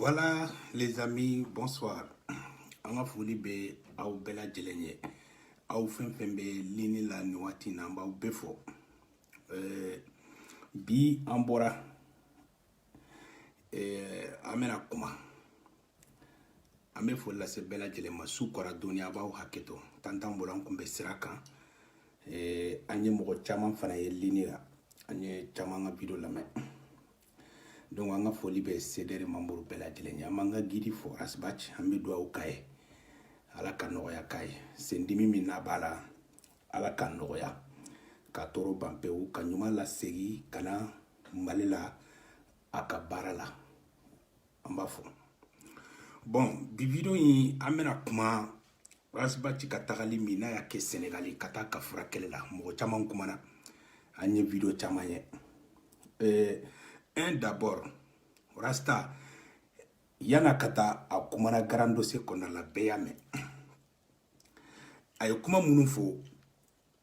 Voilà les amis, bonsoir. An ka foli bɛ aw bɛɛ lajɛlen ye. Aw fɛn fɛn bɛ ligne la nin waati in na an b'aw bɛɛ fɔ. Bi an bɔra an bɛna kuma. An bɛ foli lase bɛɛ lajɛlen ma su kɔra dɔɔni a b'aw hakɛ to. Tantan bolo an kun bɛ sira kan. An ye mɔgɔ caman fana ye ligne la. An ye caman ka video lamɛn. Donc an ka foli bɛ CDR membre bɛɛ lajɛlen ye. An b'an ka guide fɔ Asbac an bɛ dugawu k'a ye. Ala ka nɔgɔya k'a ye. Sendimi min n'a b'a la Ala ka nɔgɔya. Ka tɔɔrɔ ban pewu ka ɲuman lasegin ka na Mali la a ka baara la. An b'a fɔ. Bon bi video in an bɛna kuma Asbac ka tagali min n'a y'a kɛ Senegali ka taa ka furakɛli la. Mɔgɔ caman kumana. An ye video caman ye. Un d'abord, Rasta, yana kata a kumana grand dossier kɔnɔna la bɛɛ y'a mɛn. A ye kuma minnu fɔ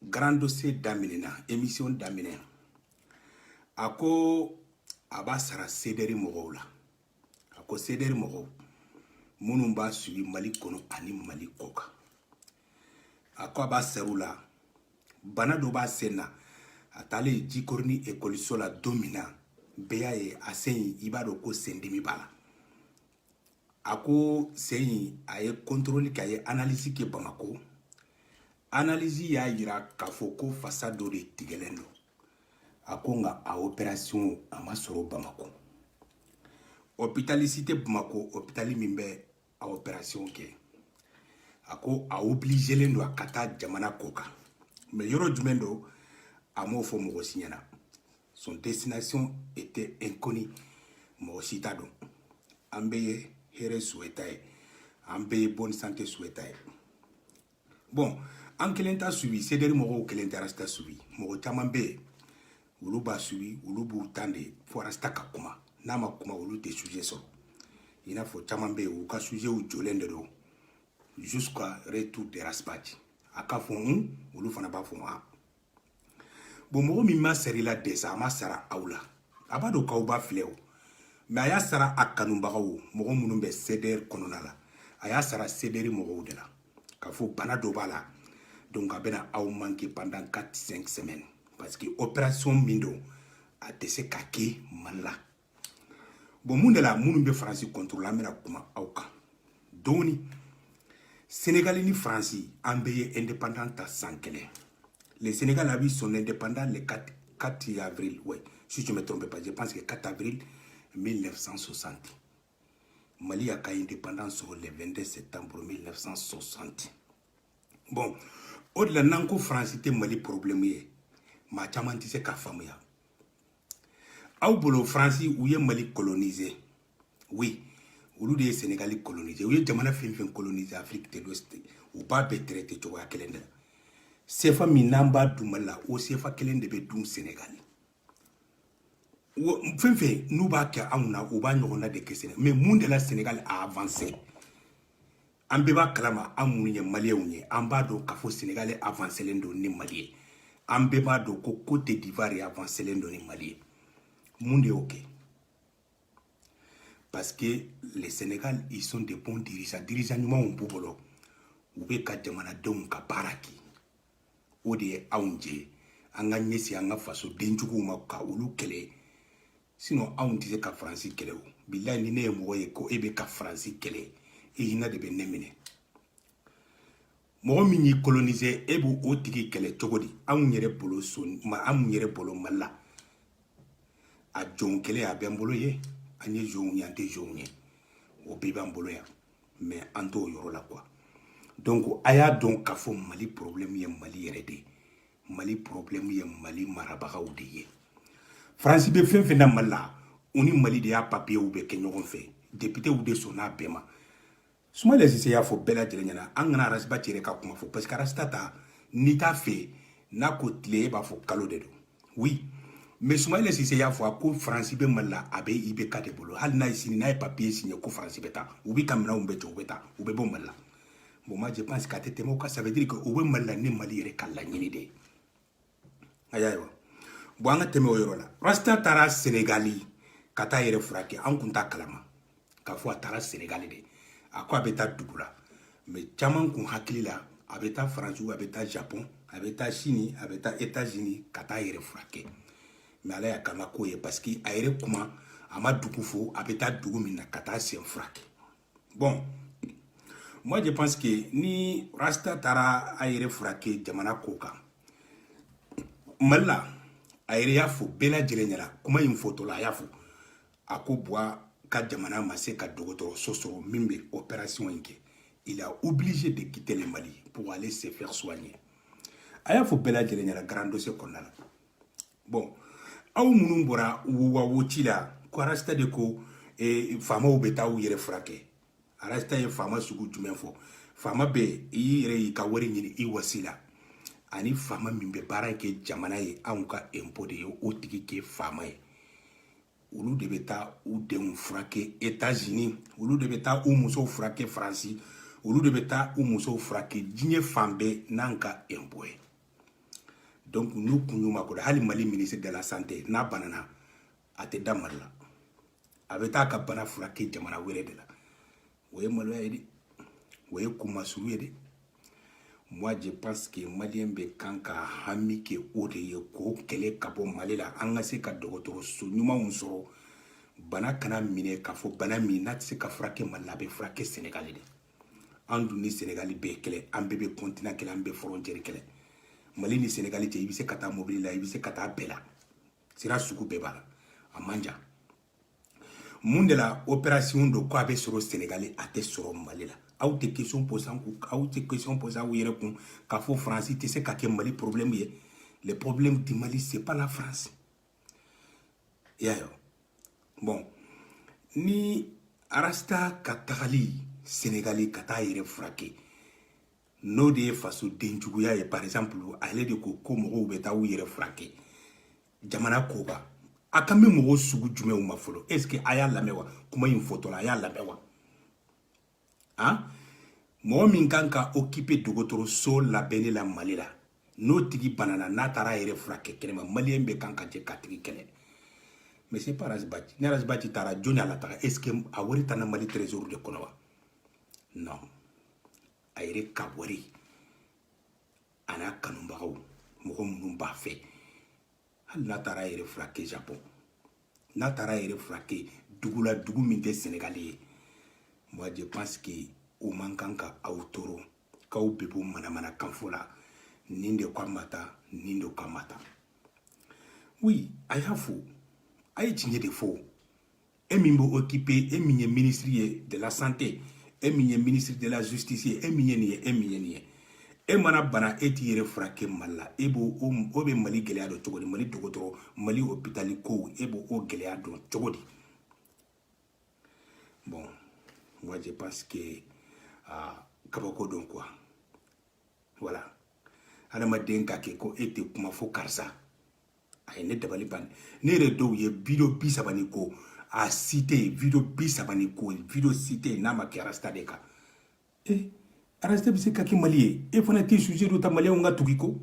grand dossier daminɛna, émission daminɛ. A ko a b'a sara CDR mɔgɔw la. A ko CDR mɔgɔw minnu b'a suivi Mali kɔnɔ ani Mali kɔ kan. A ko a b'a sara u la. Bana dɔ b'a sen na. A taalen Jikɔrɔni écoliso la don min na. Bɛɛ y'a ye a sen in i b'a dɔn ko sendimi b'a la. A ko sen in a ye contrôle kɛ a ye analyse kɛ Bamako. Analyse y'a yira k'a fɔ ko fasa dɔ de tigɛlen don. A ko nka a opération a ma sɔrɔ Bamako. Hôpital cité Bamako hôpital min bɛ a opération kɛ. A ko a obligelen don a ka taa jamana kɔ kan. Mais yɔrɔ jumɛn don a m'o fɔ mɔgɔ si ɲɛna. Son destination était inconnue. Mɔgɔ si t'a dɔn. An bɛɛ ye hɛrɛ souhaita ye. An bɛɛ ye bonne santé souhaita ye. Bon, an kelen t'a suivi. CDR mɔgɔw kelen tɛ Rasta suivi. Mɔgɔ caman bɛ yen. Olu b'a suivi. Olu b'u tan de fo Rasta ka kuma. N'a ma kuma olu tɛ sujet sɔrɔ. I n'a fɔ caman bɛ yen u ka sujet jɔlen de don. Jusqu'à retour de Asbac. A ka fɔ olu fana b'a fɔ Bon, mɔgɔ min ma sara i la dɛsɛ a ma sara aw la. A b'a dɔn k'aw b'a filɛ o. Mais a y'a sara a kanubagaw mɔgɔ minnu bɛ CDR kɔnɔna la. A y'a sara CDR mɔgɔw de la. K'a fɔ bana dɔ b'a la. Donc a bɛna aw manquer pendant 4-5 semaines. Parce que opération min don a tɛ se ka kɛ Mali la. Bon mun de la minnu bɛ Faransi contrôle an bɛna kuma aw kan. Dɔɔni Sénégal ni Faransi an bɛɛ ye indépendant ta san kelen. Le Sénégal a eu son indépendance le 4 avril, ouais, si je ne me trompe pas, je pense que 4 avril 1960. Mali a eu indépendance le 22 septembre 1960. Bon, au-delà de France, c'était Mali problème. Ma chaman tisse ka famille. Au bolo France, où est Mali colonisé? Oui, où est Sénégal colonisé? Où est Jamana fin colonisé Afrique de l'Ouest? Ou pas traité tu vois quel est Sefa minamba dumala o sefa kelen de be dum Sénégal. Fenfe nous ba ka amuna o ba nyona de ke Sénégal. Mais monde la Sénégal a avancé. Ambe ba kalama amunu ye malien ye amba do ka fo Sénégal avancé lendo ni malien. Ambe ba do ko Côte d'Ivoire avancé lendo ni malien. Monde OK. Parce que les Sénégal ils sont des bons dirigeants. Dirigeants nous on bobolo. Ou be ka jamana don ka baraki. O de ye anw je an ka ɲɛsi an ka faso denjuguw ma ka olu kɛlɛ sinon anw tɛ se ka Faransi kɛlɛ o bilahi ni ne ye mɔgɔ ye ko e bɛ ka Faransi kɛlɛ e hinɛ de bɛ ne minɛ mɔgɔ min y'i coloniser e b'o o tigi kɛlɛ cogo di anw yɛrɛ bolo anw yɛrɛ bolo Mali la a jɔn kɛlɛ a bɛ n bolo ye an ye jɔnw ye an tɛ jɔnw ye o bɛɛ b'an bolo yan mais an t'o yɔrɔ la quoi. Donc a y'a dɔn k'a fɔ Mali problème ye Mali yɛrɛ de ye Mali problème ye Mali marabagaw de ye France bɛ fɛn fɛn na Mali la u ni Mali de y'a papiyew bɛ kɛ ɲɔgɔn fɛ députéw de sɔnn'a bɛɛ ma Soumaïla Cissé y'a fɔ bɛɛ lajɛlen ɲɛna an kana Asbac yɛrɛ ka kuma fɔ parce que Rasta ta n'i t'a fɛ n'a ko tile e b'a fɔ kalo de don oui mais Soumaïla Cissé y'a fɔ a ko France bɛ Mali la a bɛ IBK de bolo hali n'a ye sini n'a ye papier signé ko France bɛ taa u bɛ ka minɛnw bɛɛ jɔ u bɛ taa u bɛ bɔ Mali la. Bon, moi je pense qu'à tes témoins, ça veut dire que au moins Mali Mali est calagné. Aïe, bon, on a témoin au Rasta Tara Sénégali, Kata yere Fraki, on compta Kalama. k'a fɔ a taara Sénégal de a ko a bɛ taa dugu la mais caman kun hakili la a bɛ taa France a bɛ taa Japon a bɛ taa Chine a bɛ taa États-Unis ka taa a yɛrɛ furakɛ mais ala y'a k'an ka ko ye parce que a yɛrɛ kuma a ma dugu fo a bɛ taa dugu min na ka taa sen furakɛ bon moi je pense que ni Rasta taara a yɛrɛ furakɛ jamana ko kan Mali la a yɛrɛ y'a fɔ bɛɛ lajɛlen ɲɛna kuma in fɔtɔla a y'a fɔ a ko Buwa ka jamana ma se ka dɔgɔtɔrɔso sɔrɔ min bɛ opération in kɛ il a obligé de quitter le Mali pour aller se faire soigner a y'a fɔ bɛɛ lajɛlen ɲɛna grand dossier kɔnɔna la bon aw minnu bɔra wawo ci la ko Rasta de ko faamaw bɛ taa u yɛrɛ furakɛ Rasta ye faama sugu jumɛn fɔ faama bɛ i yɛrɛ y'i ka wari ɲini i wasi la ani faama min bɛ baara kɛ jamana ye anw ka impôt de ye o tigi kɛ faama ye olu de bɛ taa u denw furakɛ États-Unis olu de bɛ taa u musow furakɛ Faransi olu de bɛ taa u musow furakɛ diɲɛ fan bɛɛ n'an ka impôt ye donc n'u kun y'u mago hali Mali ministre de la santé n'a banana a tɛ da Mali la a bɛ taa ka bana furakɛ jamana wɛrɛ de la o ye maloya ye dɛ o ye kumasuru ye dɛ moi je pense que malien bɛ kan ka hami kɛ o de ye k'o kɛlɛ ka bɔ Mali la an ka se ka dɔgɔtɔrɔso ɲumanw sɔrɔ bana kana minɛ k'a fɔ bana min n'a tɛ se ka furakɛ Mali la a bɛ furakɛ Sénégal de an dun ni Sénégal bɛɛ kɛlɛ an bɛɛ bɛ continent kɛlɛ an bɛɛ frontière kɛlɛ Mali ni Sénégal cɛ i bɛ se ka taa mobili la i bɛ se ka taa bɛɛ la sira sugu bɛɛ b'a la a man jan mun de la opération do ko a bɛ sɔrɔ Sénégal a tɛ sɔrɔ Mali la aw tɛ question poser aw yɛrɛ kun k'a fɔ France tɛ se ka kɛ Mali problème ye le problème du Mali c'est pas la France y'a ye bon ni Rasta ka tagali Sénégal ka taa yɛrɛ furakɛ n'o de ye faso denjuguya ye par exemple ale de ko mɔgɔw bɛ taa u yɛrɛ furakɛ jamana ko kan a kan bɛ mɔgɔw sugu jumɛnw ma fɔlɔ est ce que a y'a lamɛn wa kuma in fɔtɔla a y'a lamɛn wa han mɔgɔ min kan ka occuper dɔgɔtɔrɔso labɛnni la Mali la n'o tigi banana n'a taara a yɛrɛ furakɛ kɛnɛma maliyɛn bɛ kan ka jɛ k'a tigi kɛlɛ mais c'est pas Razbachi ni Razbachi taara jɔnni a la taga est ce que a wari tana Mali trésor de kɔnɔ wa non a yɛrɛ ka wari a n'a kanubagaw mɔgɔ minnu b'a fɛ hali n'a taara a yɛrɛ furakɛ Japon n'a taara a yɛrɛ furakɛ dugu la dugu min tɛ Sénégal ye moi je pense que o man kan ka aw tɔɔrɔ k'aw bɛ bɔ manamana kanfɔ la nin de ko a ma taa nin de ko a ma taa oui a y'a fɔ a ye tiɲɛ de fɔ e min bɛ occuper e min ye ministre ye de la santé e min ye ministre de la justice ye e min ye nin ye e min ye nin ye e mana bana e t'i yɛrɛ furakɛ Mali la e b'o o bɛ Mali gɛlɛya dɔn cogo di Mali dɔgɔtɔrɔ Mali hôpital ko e b'o o gɛlɛya dɔn cogo di bon moi je pense que kabako don quoi voilà adamaden ka kɛ ko e tɛ kuma fɔ karisa a ye ne dabali ban ne yɛrɛ dɔw ye video 30 ni ko a cité video 30 ni ko video cité n'a ma kɛ Rasta de kan Rasta bɛ se ka kɛ Mali ye e fana tɛ sujet dɔ ta maliyɛnw ka tugu i kɔ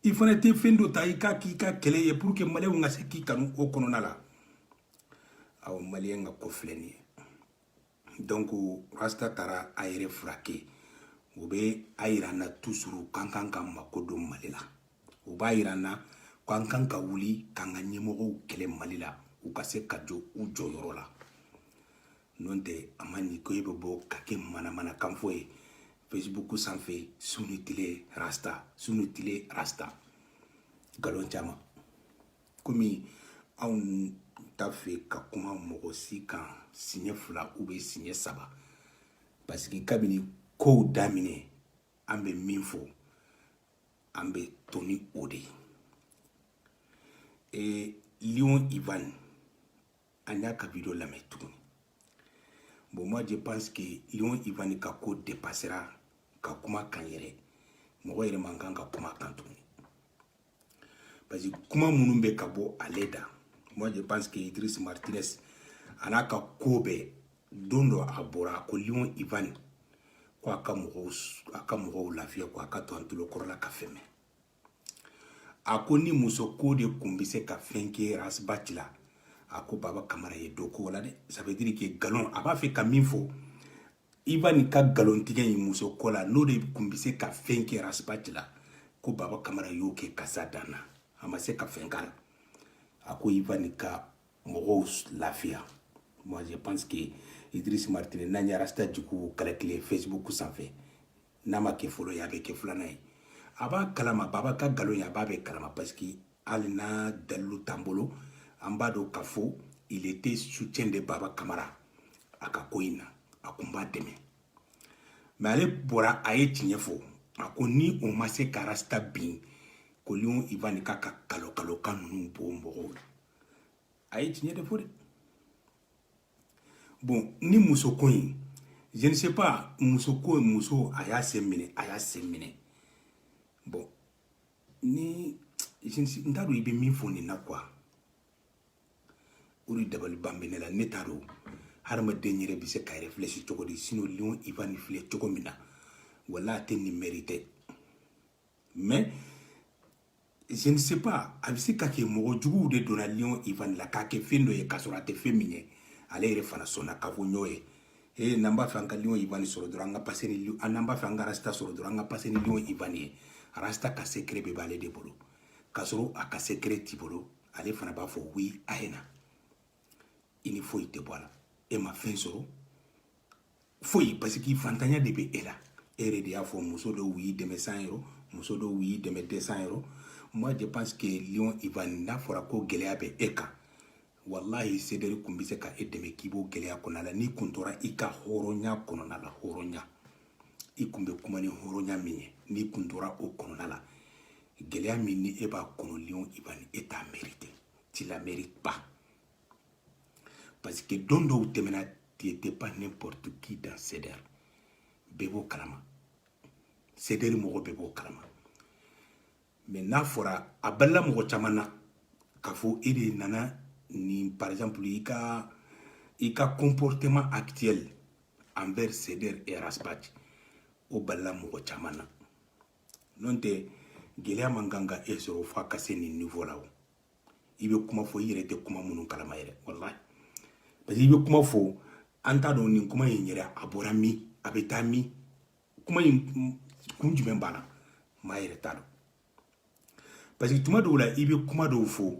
i fana tɛ fɛn dɔ ta i k'a k'i ka kɛlɛ ye pour que maliyɛnw ka se k'i kanu o kɔnɔna la awɔ maliyɛn ka ko filɛ nin ye donc Rasta taara a yɛrɛ furakɛ o bɛ a yira an na toujours k'an kan ka mako don Mali la o b'a yira an na k'an kan ka wuli k'an ka ɲɛmɔgɔw kɛlɛ Mali la u ka se ka jɔ u jɔyɔrɔ la n'o tɛ a ma ɲi ko e bɛ bɔ ka kɛ manamanakan fɔ ye Facebook sanfɛ Sunutile Rasta Sunutile Rasta nkalon caman komi anw t'a fɛ ka kuma mɔgɔ si kan siɲɛ 2 ou bien siɲɛ 3 parce que kabini kow daminɛ an bɛ min fɔ an bɛ to ni o de ye Lion Ivan an y'a ka video lamɛn tuguni bon moi je pense que Lion Ivan ka ko dépassera ka kuma kan yɛrɛ mɔgɔ yɛrɛ man kan ka kuma kan tuguni parce que kuma minnu bɛ ka bɔ ale da moi je pense que Idriss Martinez a n'a ka ko bɛɛ don dɔ a bɔra ko Lion Ivan ko a ka mɔgɔw lafiya ko a ka to an tulokɔrɔla ka fɛn mɛn a ko ni muso ko de kun bɛ se ka fɛn kɛ Razbachi la a ko Baba Kamara ye do ko la de. Ça veut dire que galon a b'a fait ka min fo Ivan ni ka galon tigɛ in muso ko la n'o de kun bɛ se ka fɛn kɛ Rasbach la ko Baba Kamara y'o kɛ kasa dan na a ma se ka fɛn k'a la a ko Ivan ni ka mɔgɔw lafiya. Moi je pense que Idriss Martinez n'an ye Rasta jugu calculer Facebook sanfɛ n'a ma kɛ fɔlɔ ye a bɛ kɛ filanan ye a b'a kalama Baba ka galon ye a b'a bɛ kalama parce que hali n'a dalilu t'an bolo an b'a dɔn k'a fɔ il était soutien de Baba Kamara a ka ko in na a kun b'a dɛmɛ mais ale bɔra a ye tiɲɛ fɔ a ko ni o ma se ka Rasta bin ko Lion Ivan ka kalo-kalokan ninnu bɔ mɔgɔw la a ye tiɲɛ de fɔ dɛ. Bon ni muso ko in je ne sais pas muso ko muso a y'a sen minɛ bon ni n t'a dɔn i bɛ min fɔ nin na quoi o de dabali ban bɛ ne la ne t'a dɔn hadamaden yɛrɛ bɛ se ka réfléchir cogo di sinon Lion Ivan filɛ cogo min na wala a tɛ nin mérité mais je ne sais pas a bɛ se ka kɛ mɔgɔ juguw de donna Lion Ivan la k'a kɛ fɛn dɔ ye k'a sɔrɔ a tɛ fɛn min ye ale yɛrɛ fana sɔnna k'a fɔ ɲɔ ye n'an b'a fɛ an ka Lion Ivan sɔrɔ dɔrɔn an ka passer ni n'an b'a fɛ an ka Rasta sɔrɔ dɔrɔn an ka passer ni Lion Ivan ye Rasta ka secret bɛ b'ale de bolo k'a sɔrɔ a ka secret t'i bolo ale fana b'a fɔ oui a ye na i ni foyi tɛ bɔ a la e ma fɛn sɔrɔ foyi parce que fantanya de bɛ e la e yɛrɛ de y'a fɔ muso dɔw y'i dɛmɛ 100 euros muso dɔw y'i dɛmɛ 200 euros moi je pense que Lion Ivan n'a fɔra ko gɛlɛya bɛ e kan wallahi Sederi kun bɛ se ka e dɛmɛ k'i b'o gɛlɛya kɔnɔna la n'i kun tora i ka hɔrɔnya kɔnɔna la hɔrɔnya i kun bɛ kuma ni hɔrɔnya min ye n'i kun tora o kɔnɔna la gɛlɛya min ni e b'a kɔnɔ Lion Ivan e t'a mérité tu la mérites pas parce que don dɔw tɛmɛna tu n'étais pas n'importe qui dans Seder bɛɛ b'o kalama Sederi mɔgɔ bɛɛ b'o kalama mais n'a fɔra a balila mɔgɔ caman na k'a fɔ e de nana ni par exemple i ka comportement actuel envers Seder et Rasbach o balila mɔgɔ caman na n'o tɛ gɛlɛya man kan ka e sɔrɔ f'a ka se nin niveau la o i bɛ kuma fɔ i yɛrɛ tɛ kuma minnu kalama yɛrɛ wallahi parce que i bɛ kuma fɔ an t'a dɔn nin kuma in yɛrɛ a bɔra min a bɛ taa min kuma in kun jumɛn b'a la maa yɛrɛ t'a dɔn parce que tuma dɔw la i bɛ kuma dɔw fɔ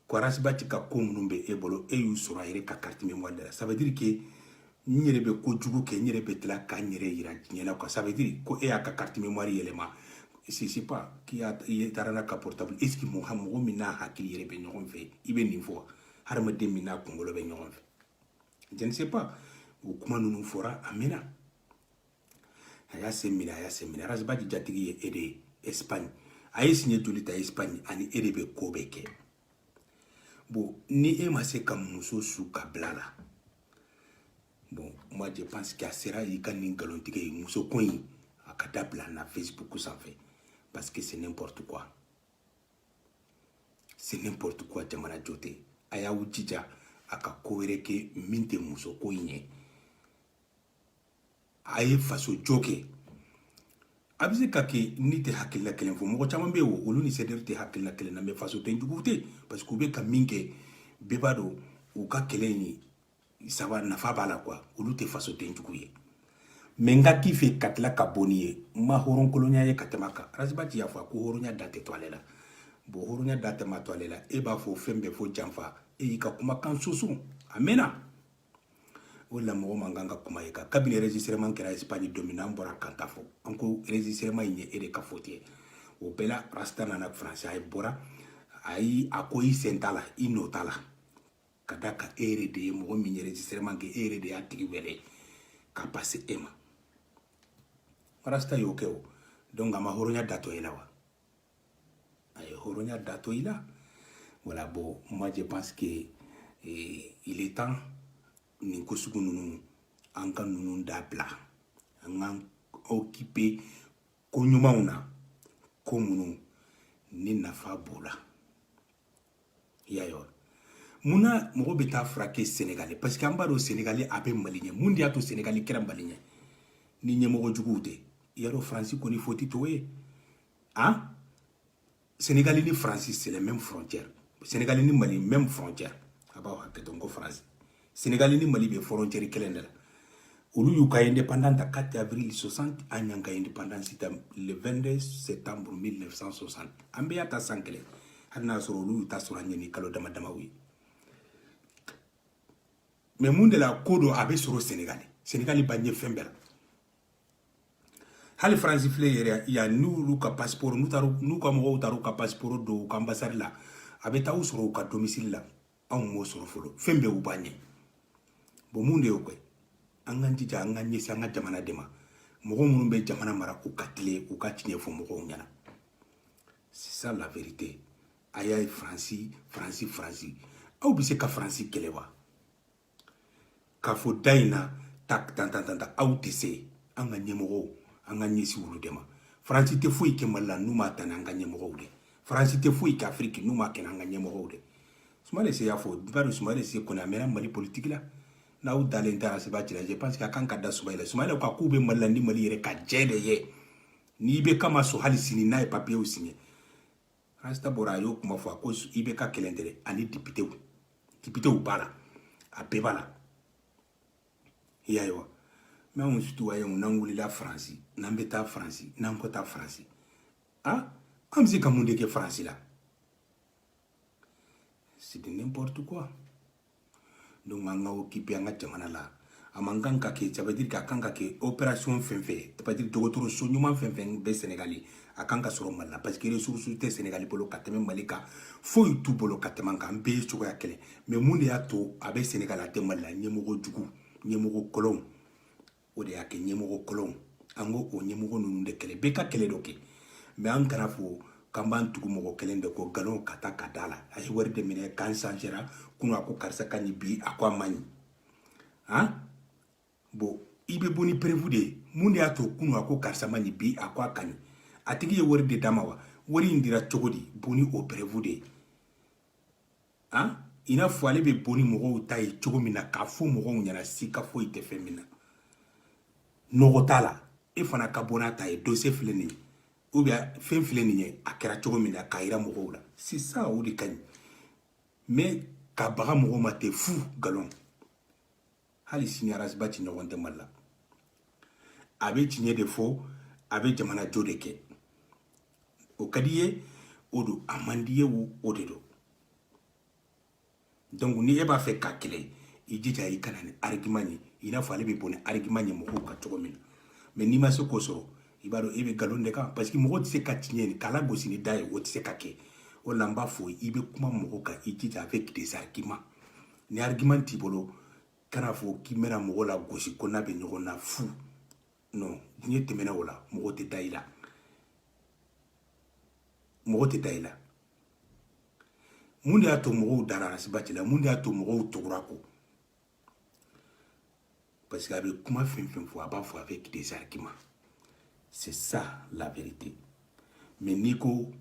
ko Rasbach ka ko minnu bɛ e bolo e y'u sɔrɔ a yɛrɛ ka carte mémoire de la ça veut dire que n yɛrɛ bɛ kojugu kɛ n yɛrɛ bɛ tila k'a n yɛrɛ yira diɲɛ la quoi ça veut dire ko e y'a ka carte mémoire yɛlɛma c'est pas i taara n'a ka portable est ce que mɔgɔ min n'a hakili yɛrɛ bɛ ɲɔgɔn fɛ i bɛ nin fɔ hadamaden min n'a kunkolo bɛ ɲɔgɔn fɛ je ne sais pas o kuma ninnu fɔra a mɛnna a y'a sen minɛ Rasbach jatigi ye e de ye Espagne a ye siɲɛ joli ta Espagne ani e de bɛ ko bɛɛ kɛ bon ni e ma se ka muso su ka bila la bon moi je pense que a sera i ka nin nkalontigɛ ye muso ko in a ka dabila na Facebook sanfɛ parce que c'est n'importe quoi jamana jɔ tɛ a y'aw jija a ka ko wɛrɛ kɛ min tɛ muso ko in ye a ye faso jɔ kɛ a bɛ se ka kɛ ni tɛ hakilina kelen fɔ mɔgɔ caman bɛ yen o olu ni Sederi tɛ hakilina kelen na mais faso tɛ jugu tɛ parce que u bɛ ka min kɛ bɛɛ b'a dɔn u ka kɛlɛ in saba nafa b'a la quoi olu tɛ faso tɛ jugu ye mais n ka k'i fɛ ka tila ka bɔ nin ye n ma hɔrɔnkolonya ye ka tɛmɛ a kan Rasbach y'a fɔ ko hɔrɔnya da tɛ to ale la bon hɔrɔnya da tɛ ma to ale la e b'a fɔ fɛn bɛɛ fɔ janfa e y'i ka kumakan soso a mɛnna o la mɔgɔ man kan ka kuma ye kan kabini enregistrement kɛra Espagne don min na an bɔra kan ta fɔ an ko enregistrement in ye e de ka faute ye o bɛɛ la Rasta nana France a bɔra a ko i sen t'a la i nɔ t'a la ka da kan e yɛrɛ de ye mɔgɔ min ye enregistrement kɛ e yɛrɛ de y'a tigi wele ka passe e ma Rasta y'o kɛ o donc a ma hɔrɔnya da to i la wa a ye hɔrɔnya da to i la voilà bon moi je pense que il est temps nin ko sugu ninnu an ka ninnu dabila an k'an occuper ko ɲumanw na ko minnu ni nafa b'o la i y'a ye wa munna mɔgɔ bɛ taa furakɛ Sénégal parce que an b'a dɔn Sénégal a bɛ Mali ɲɛ mun de y'a to Sénégal kɛra Mali ɲɛ ni ɲɛmɔgɔ juguw tɛ i y'a dɔn Faransi kɔni faute t'o ye hein Sénégal ni France c'est les mêmes frontières Sénégal ni Mali même frontière aba haketo ngo France Sénégal ni Mali be frontière kelendela olu yu ka indépendant 4 avril 60 anyanga indépendance le 22 septembre 1960 ambe yata sankele hanna soro olu ta soro nyeni kalo dama dama wi mais monde la kodo abe soro Sénégal banye fembela hali France flé yere ya nous ka passeport nous ka mo taru ka passeport do ka ambassade la abe ta usoro ka domicile la an mo soro folo fembe u banye bo monde yo ko angan jija angan nyesi anga jamana dema mogo munun be jamana mara u ka tile u ka tiɲɛ fo mogo ɲana c'est ça la vérité aya France aw bi se ka France kɛlɛ wa ka fo dayina tak tan aw tɛ se an ka ɲɛmɔgɔw an ka ɲɛsi wulu de ma France tɛ foyi kɛ Mali la n'u ma tani an ka ɲɛmɔgɔw de France tɛ foyi kɛ Afrique n'u ma kɛnɛ an ka ɲɛmɔgɔw de Soumaïla se y'a fɔ bari Soumaïla se kɔni a mɛnna Mali politique la n'aw dalen tɛ Arasibati la je pense que a kan ka da Soumaïla ko k'u bɛ Mali la ni Mali yɛrɛ ka jɛ de ye n'i bɛ kama so hali sini n'a ye papier signé Rasta bɔra a y'o kuma fɔ a ko i bɛ ka kɛlɛ tɛ ani députéw b'a la a bɛɛ b'a la i y'a ye wa mais anw citoyen n'an wulila France n'an bɛ taa France n'an ko taa France an bɛ se ka mun de kɛ France la c'est de n'importe quoi donc an ka occupé an ka jamana la a man kan ka kɛ ça veut dire que a kan ka kɛ opération fɛn fɛn ça veut dire dɔgɔtɔrɔso ɲuman fɛn fɛn bɛ Sénégal a kan ka sɔrɔ Mali la parce que ressources tɛ Sénégal bolo ka tɛmɛ Mali kan foyi t'u bolo ka tɛmɛ an kan an bɛɛ ye cogoya kelen mais mun de y'a to a bɛ Sénégal a tɛ Mali la ɲɛmɔgɔ jugu ɲɛmɔgɔ kolonw o de y'a kɛ ɲɛmɔgɔ kolonw an ko o ɲɛmɔgɔ ninnu de kɛlɛ bɛɛ ka kɛlɛ dɔ kɛ mais an kana fɔ k'an b'an tugu mɔgɔ kelen de ko nkalon ka taa ka da la a ye wari de minɛ k'an changera kunu a ko karisa ka ɲi bi a ko a man ɲi han bon i bɛ bɔ ni prévu de ye mun de y'a to kunu a ko karisa man ɲi bi a ko a ka ɲi a tigi ye wari de d'a ma wa wari in dira cogo di bɔ ni o prévu de ye han i n'a fɔ ale bɛ bɔ ni mɔgɔw ta ye cogo min na k'a fɔ mɔgɔw ɲɛna si ka foyi tɛ fɛn min na nɔgɔ t'a la e fana ka bɔ n'a ta ye dossier filɛ nin ye ou bien fɛn filɛ nin ye a kɛra cogo min na k'a yira mɔgɔw la c'est ça o de ka ɲi mais ka baga mɔgɔw ma tɛ fu nkalon hali sini Arasibati ɲɔgɔn tɛ Mali la a bɛ tiɲɛ de fɔ a bɛ jamana jo de kɛ o ka di ye o don a man di ye o de don donc ni e b'a fɛ ka kɛlɛ i jija i kana ni argument ye i n'a fɔ ale bɛ bɔ ni argument ye mɔgɔw kan cogo min na mais n'i ma se k'o sɔrɔ i b'a dɔn e bɛ nkalon de kan parce que mɔgɔ tɛ se ka tiɲɛ k'a lagosi ni da ye o tɛ se ka kɛ o la n b'a fɔ i bɛ kuma mɔgɔw kan i jija avec des arguments ni argument t'i bolo kana fɔ k'i bɛna mɔgɔ la gosi ko n'a bɛ ɲɔgɔn na fu non diɲɛ tɛmɛna o la mɔgɔ tɛ da i la mɔgɔ tɛ da i la mun de y'a to mɔgɔw dara Arasibati la mun de y'a to mɔgɔw tugura ko parce que a bɛ kuma fɛn fɛn fɔ a b'a fɔ avec des arguments c'est ça la vérité mais n'i ko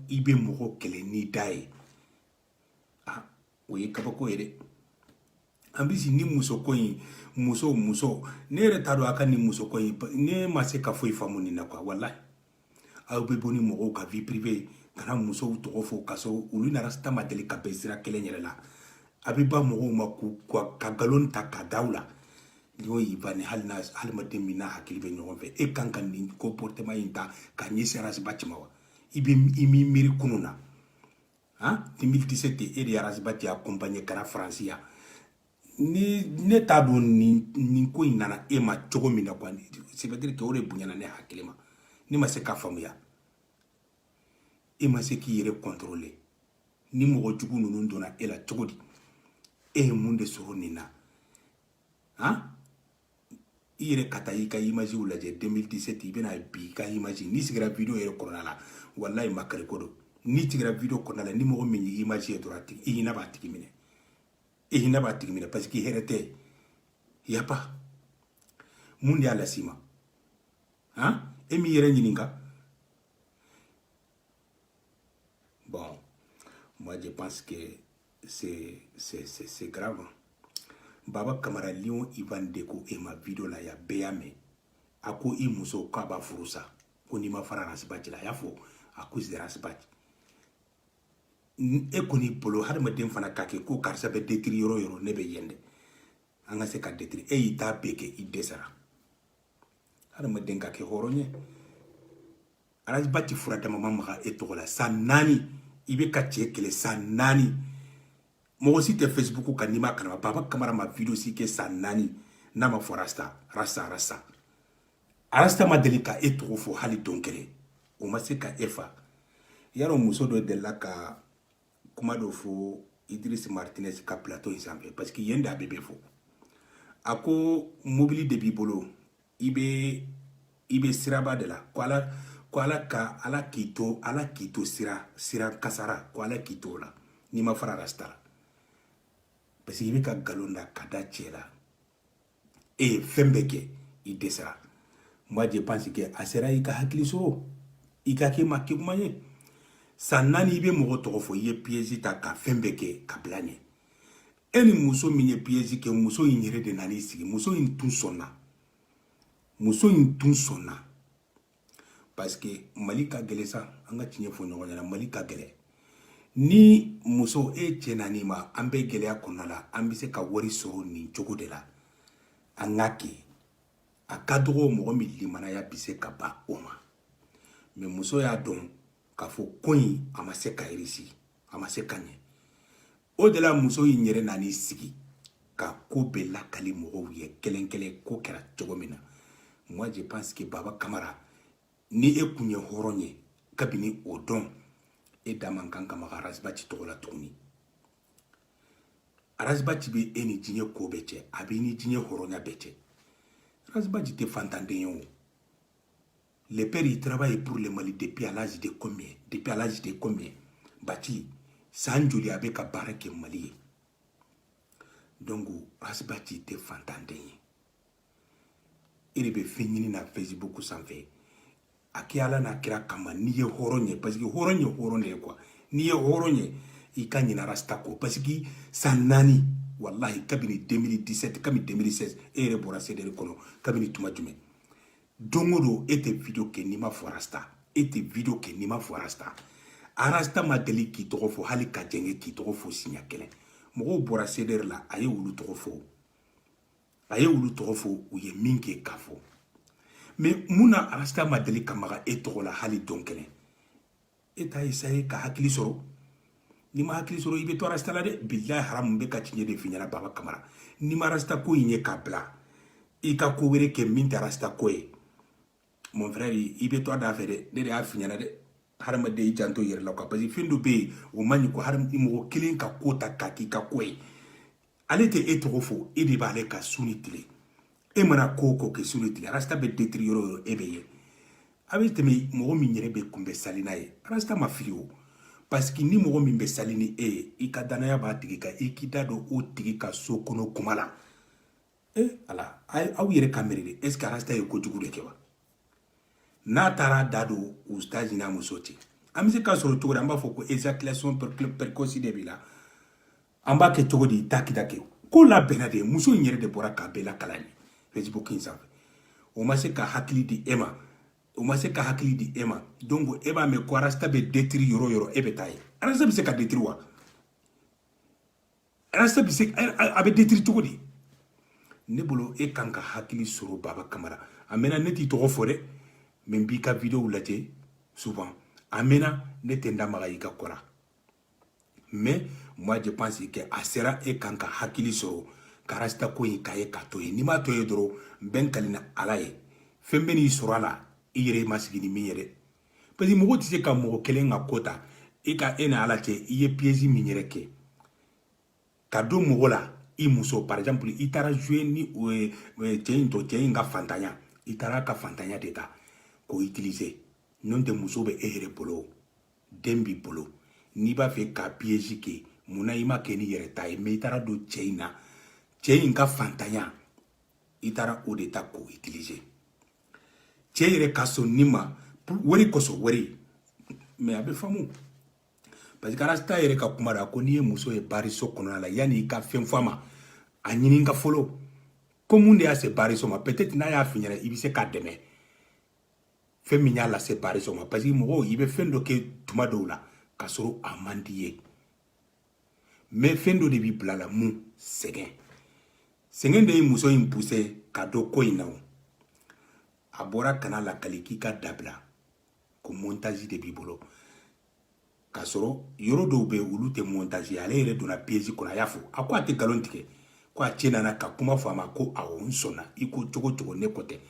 i bɛ mɔgɔ kɛlɛ n'i da ye ah o ye kabako ye dɛ an bɛ si ni musoko in muso ne yɛrɛ t'a dɔn a ka nin musoko in ne ma se ka foyi faamu nin na quoi walahi aw bɛ bɔ ni mɔgɔw ka vie privée kana musow tɔgɔ fɔ ka sɔrɔ olu ni Arasta ma deli ka bɛn sira kelen yɛrɛ la a bɛ ba mɔgɔw ma ka nkalon ta ka da u la n'o y'i ba ni hadamaden min n'a hakili bɛ ɲɔgɔn fɛ e kan ka nin comportement in ta ka ɲɛsin Arasibati ma wa i m'i miiri kunun na han 2017 e de ye Arasibati accompagné kana France ya ne t'a dɔn nin ko in nana e ma cogo min na quoi c'est veut dire que o de bonyana ne hakili ma ne ma se k'a faamuya e ma se k'i yɛrɛ contrôler ni mɔgɔ jugu ninnu donna e la cogo di e ye mun de sɔrɔ nin na han i yɛrɛ ka taa i ka image lajɛ 2017 i bɛna bi i ka image n'i sigira video yɛrɛ kɔnɔna la wallahi makari ko don n'i sigira video kɔnɔna la ni mɔgɔ min ye image ye dɔrɔn i hinɛ b'a tigi minɛ i hinɛ b'a tigi minɛ parce que hɛrɛ tɛ y a pas mun de y'a las'i ma han e m'i yɛrɛ ɲininka bon moi je pense que c'est grave Baba Kamara Lion Ivan Deko e ma video la ya bɛɛ y'a mɛn a ko i muso k'a b'a furu sa ko n'i ma fara Arasibati la a y'a fɔ à cause de Arasibati e koni bolo hadamaden fana k'a kɛ ko karisa bɛ détruire yɔrɔ yɔrɔ ne bɛ yen dɛ an ka se ka détruire e y'i ta bɛɛ kɛ i dɛsɛra hadamaden ka kɛ hɔrɔn ye Alaji Bati fura dama ma maga e tɔgɔ la san 4 i bɛ ka cɛ kɛlɛ san 4 mɔgɔ si tɛ Facebook kan n'i ma kalama Baba Kamara ma video si kɛ san 4 n'a ma fɔ Rasta ma deli ka e tɔgɔ fɔ hali don kelen o ma se ka e fa yarɔ muso dɔ delila ka kuma dɔ fɔ Idriss Martinez ka plateau in sanfɛ parce que yen de a bɛ bɛ fɔ a ko mobili de b'i bolo i bɛ siraba de la ko ala k'i to sira kasara ko ala k'i to la n'i ma fara Rasta la parce que i bɛ ka nkalon da ka da cɛ la e ye fɛn bɛɛ kɛ i dɛsɛra moi je pense que a sera i ka hakili sɔrɔ i ka kɛ ma kɛ kuma ye san 4 i bɛ mɔgɔ tɔgɔ fɔ i ye piège ta ka fɛn bɛɛ kɛ ka bila ɲɛ e ni muso min ye piège kɛ muso in yɛrɛ de nana i sigi muso in tun sɔnna parce que Mali ka gɛlɛn sa an ka tiɲɛ fɔ ɲɔgɔn ɲɛna Mali ka gɛlɛn ni muso e cɛ nani ma an bɛ gɛlɛya kɔnɔna la an bɛ se ka wari sɔrɔ nin cogo de la an ka kɛ a ka dɔgɔ mɔgɔ min limanaya bɛ se ka ban o ma mais muso y'a dɔn k'a fɔ ko in a ma se ka réussir a ma se ka ɲɛ o de la muso in yɛrɛ nan'i sigi ka ko bɛɛ lakali mɔgɔw ye kelen kelen ko kɛra cogo min na moi je pense que Baba Kamara ni e kun ye hɔrɔn ye kabini o dɔn e da man kan ka maga Alaji Bati tɔgɔ la tuguni Alaji Bati bɛ e ni diɲɛ ko bɛɛ cɛ a b'i ni diɲɛ hɔrɔnya bɛɛ cɛ Alaji Bati tɛ fantanden ye o le père il travaille pour le Mali depuis à l'âge de combien Bati san joli a bɛ ka baara kɛ Mali ye donc Alaji Bati tɛ fantanden ye e de bɛ fɛn ɲini na Facebook sanfɛ a kɛ Ala n'a kira kama n'i ye hɔrɔn ye parce que hɔrɔn ye hɔrɔn de ye quoi n'i ye hɔrɔn ye i ka ɲinɛ Rasta kɔ parce que san 4 wallahi kabini 2017 kabini 2016 e yɛrɛ bɔra CDR kɔnɔ kabini tuma jumɛn don o don e tɛ video kɛ n'i ma fɔ Rasta Rasta ma deli k'i tɔgɔ fɔ hali ka jɛngɛ k'i tɔgɔ fɔ siɲɛ kelen mɔgɔw bɔra CDR la a ye olu tɔgɔ fɔ u ye min kɛ k'a fɔ mais munna Rasta ma deli ka maga e tɔgɔ la hali don kelen e t'a essayer ka hakili sɔrɔ ni ma hakili sɔrɔ i bɛ to Rasta la dɛ billahi haramu bɛ ka tiɲɛ de f'i ɲɛna Baba Kamara ni ma Rasta ko in ye k'a bila i ka ko wɛrɛ kɛ min tɛ Rasta ko ye mon frère i bɛ to a da fɛ dɛ ne de y'a f'i ɲɛna dɛ hadamaden i janto i yɛrɛ la quoi parce que fɛn dɔ bɛ yen o man ɲi ko mɔgɔ kelen ka ko ta k'a k'i ka ko ye ale tɛ e tɔgɔ fɔ e de b'ale ka su ni tile e mana ko kɛ su ni tile Rasta bɛ détruire yɔrɔ o yɔrɔ e bɛ ye a bɛ tɛmɛ mɔgɔ min yɛrɛ bɛ kunbɛn sali n'a ye Rasta ma fili o parce que ni mɔgɔ min bɛ sali ni e ye i ka danaya b'a tigi kan i k'i da don o tigi ka so kɔnɔ kuma la ala aw yɛrɛ ka miiri de est ce que Rasta ye kojugu de kɛ wa n'a taara da don ustaz n'a muso cɛ an bɛ se ka sɔrɔ cogo di an b'a fɔ ko éjaculation précoce de b'i la an b'a kɛ cogo di i t'a kita kɛ ko labɛnna de muso in yɛrɛ de bɔra k'a bɛɛ lakala ɲɛ Facebook in sanfɛ o ma se ka hakili di e ma donc e b'a mɛn ko Rasta bɛ détruire yɔrɔ o yɔrɔ e bɛ taa ye Rasta bɛ se ka détruire wa Rasta bɛ se a bɛ détruire cogo di ne bolo e kan ka hakili sɔrɔ Baba Kamara a mɛnna ne t'i tɔgɔ fɔ dɛ mais n b'i ka video lajɛ souvent a mɛnna ne tɛ n da maga i ka ko la mais moi je pense que a sera e kan ka hakili sɔrɔ ka Rasta ko in k'a ye k'a to ye n'i m'a to ye dɔrɔn n bɛ n kali na Ala ye fɛn bɛ n'i sɔrɔ a la i yɛrɛ ma sigi ni min ye dɛ parce que mɔgɔ tɛ se ka mɔgɔ kelen ka ko ta e ni Ala cɛ i ye piège min yɛrɛ kɛ ka don mɔgɔ la i muso par exemple i taara jouer ni cɛ in ka fantanya i taara ka fantanya de ta k'o utiliser n'o tɛ muso bɛ e yɛrɛ bolo den b'i bolo n'i b'a fɛ ka piège kɛ munna i ma kɛ ni yɛrɛ ta ye mais i taara don cɛ in na cɛ in ka fantanya i taara o de ta k'o utiliser cɛ yɛrɛ ka sɔn nin ma wari kosɔn wari mais a bɛ faamu parce que Rasta yɛrɛ ka kuma la ko n'i ye muso ye baariso kɔnɔna la yanni i ka fɛn fɔ a ma a ɲini n ka fɔlɔ ko mun de y'a se baariso ma peut-être n'a y'a f'i ɲɛna i bɛ se k'a dɛmɛ fɛn min y'a lase baariso ma parce que mɔgɔw i bɛ fɛn dɔ kɛ tuma dɔw la ka sɔrɔ a man di ye mais fendo de bi blala mu segen de muso in poussé ka do ko inaw abora kana la kaliki ka dabla ko montage de bibolo kasoro yoro do be ulu te montage ale yere dona piège ko na yafo akwa te galon tike ko achena na ka kuma fama ko awon sona iko chogo ne kote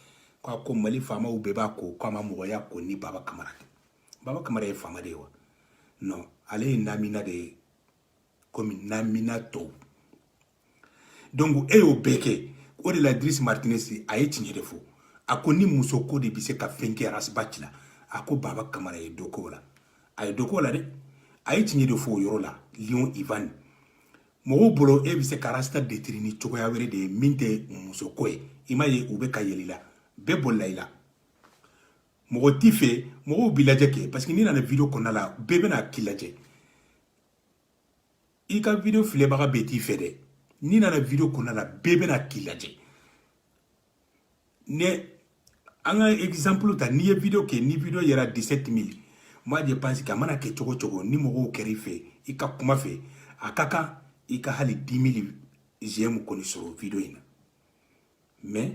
ko mali fama u beba ko ma mo ya ko ni baba kamara e fama de wa non ale namina de comme namina to donc e o beke o de la Driss Martinez a ye tiɲɛ de fo a ko ni muso ko de bi se ka fɛn kɛ rasbach la a ko baba kamara ye doko la a ye doko la dɛ a ye tiɲɛ de fo o yɔrɔ la Lion Ivan mɔgɔw bolo e bi se ka rasta détruire ni cogoya wɛrɛ de ye min tɛ muso ko ye i ma ye u bɛ ka yɛlɛ la bɛɛ bolila i la mɔgɔ t'i fɛ mɔgɔw b'i lajɛ kɛ parce que n'i nana video kɔnɔna la bɛɛ bɛna k'i lajɛ i ka video filɛbaga bɛɛ t'i fɛ dɛ n'i nana video kɔnɔna la bɛɛ bɛna k'i lajɛ ne an ka exemple ta n'i ye video kɛ ni video yɛrɛ 17 000 moi je pense que a mana kɛ cogo ni mɔgɔw kɛra i fɛ i ka kuma fɛ a ka kan i ka hali 10 000 j'aime kɔni sɔrɔ video in na mais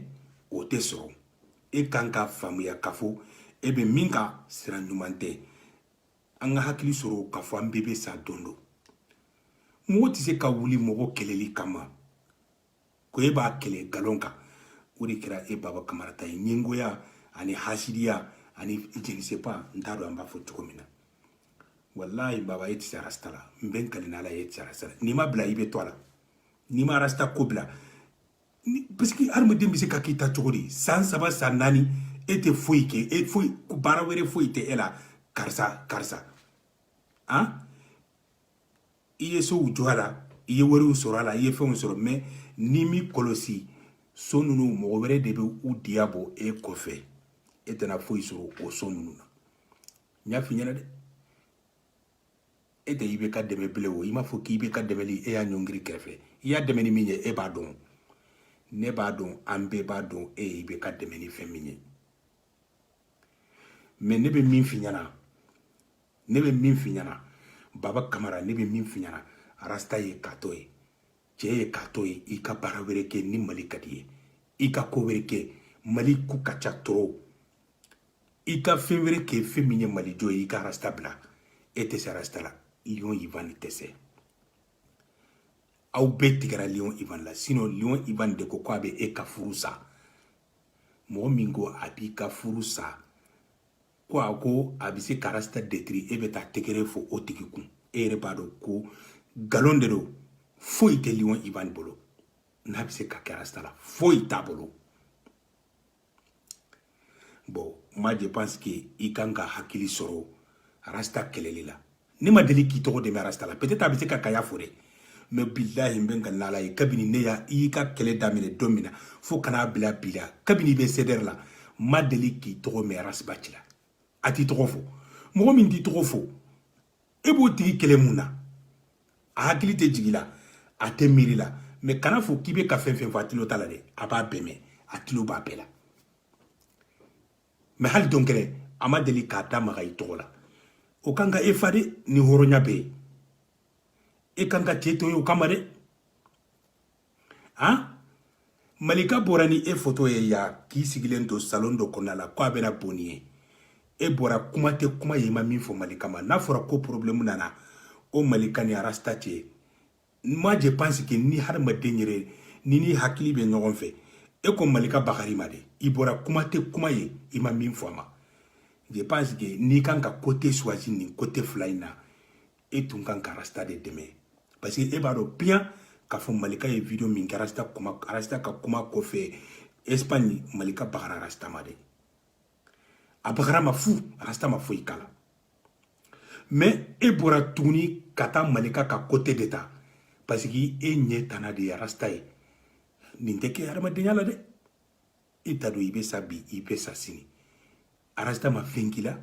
o tɛ sɔrɔ e kan ka faamuya k'a fɔ e bɛ min ka sira ɲuman tɛ an ka hakili sɔrɔ k'a fɔ an bɛɛ bɛ sa don dɔ mɔgɔ tɛ se ka wuli mɔgɔ kɛlɛli kama ko e b'a kɛlɛ galon kan o de kɛra e baba kamara ta ye ɲɛngoya ani hasidiya ani je ne sais pas n t'a dɔn an b'a fɔ cogo min na wallahi baba e tɛ se rasta la n bɛ n kale n'ala ye e tɛ se rasta la n'i ma bila i bɛ to a la n'i ma rasta ko bila parce que hadamaden bɛ se ka k'i ta cogo di san 3 san 4 e tɛ foyi kɛ e foyi baara wɛrɛ foyi tɛ e la karisa han i ye sow jɔ a la i ye wariw sɔrɔ a la i ye fɛnw sɔrɔ mais n'i m'i kɔlɔsi so ninnu mɔgɔ wɛrɛ de bɛ u diya bɔ e kɔfɛ e tɛna foyi sɔrɔ o so ninnu na n y'a f'i ɲɛna dɛ e tɛ i bɛ ka dɛmɛ bilen o i m'a fɔ k'i bɛ ka dɛmɛli e y'a ɲɔngiri kɛrɛfɛ i y'a dɛmɛ ni min ye e b'a dɔn ne b'a dɔn an bɛɛ b'a dɔn e i bɛ ka dɛmɛ ni fɛn min ye mais ne bɛ min f'i ɲɛna baba kamara ne bɛ min f'i ɲɛna rasta ye katɔ ye cɛ ye katɔ ye i ka baara wɛrɛ kɛ ni mali ka di ye i ka ko wɛrɛ kɛ mali ko ka ca tɔrɔ i ka fɛn wɛrɛ kɛ fɛn min ye mali jɔ ye i ka rasta bila e tɛ se rasta la Lion Ivan tɛ se aw bɛɛ tigɛra Lion Ivan la sinon Lion Ivan de ko a bɛ e ka furu sa mɔgɔ min ko a b'i ka furu sa ko a ko a bɛ se ka rasta détruire e bɛ taa tɛgɛrɛ fɔ o tigi kun e yɛrɛ b'a dɔn ko galon de don foyi tɛ Lion Ivan bolo n'a bɛ se ka kɛ rasta la foyi t'a bolo bon moi je pense que i kan ka hakili sɔrɔ rasta kɛlɛli la ne ma deli k'i tɔgɔ dɛmɛ rasta la peut-être a bɛ se ka kaya fɔ dɛ mais billahi n bɛ n ka n'ala ye kabini ne y'i ka kɛlɛ daminɛ don min na fo kana bila bi la kabini i bɛ CDR la ma deli k'i tɔgɔ mɛn rasbach la a t'i tɔgɔ fɔ mɔgɔ min t'i tɔgɔ fɔ e b'o tigi kɛlɛ mun na a hakili tɛ jigi la a tɛ miiri la mais kana fɔ k'i bɛ ka fɛn fɛn fɔ a tilo t'a la dɛ a b'a bɛɛ mɛn a tilo b'a bɛɛ la mais hali don kɛlɛ a ma deli k'a da maga i tɔgɔ la o kan ka e fa de ni hɔrɔnya bɛ yen e kan ka cɛ to ye o kama dɛ han malika bɔra ni e photo ye ya k'i sigilen to salon dɔ kɔnɔna la ko a bɛna bonni ye e bɔra kuma tɛ kuma ye i ma min fɔ malika ma n'a fɔra ko problème nana o malika ni rasta cɛ moi je pense que ni hadamaden yɛrɛ ni hakili bɛ ɲɔgɔn fɛ e ko malika bakari ma dɛ i bɔra kuma tɛ kuma ye i ma min fɔ a ma je pense que n'i kan ka côté choisi nin côté fila in na e tun kan ka rasta de dɛmɛ parce que e b'a dɔn bien k'a fɔ malika ye video min kɛ rasta ka kuma kɔfɛ Espagne malika bagara rasta ma dɛ a bagara ma fu rasta ma foyi k'a la mais e bɔra tuguni ka taa malika ka côté de ta parce que e ɲɛ tana de ye rasta ye nin tɛ kɛ hadamadenya la dɛ e t'a dɔn i bɛ sa bi i bɛ sa sini rasta ma fɛn k'i la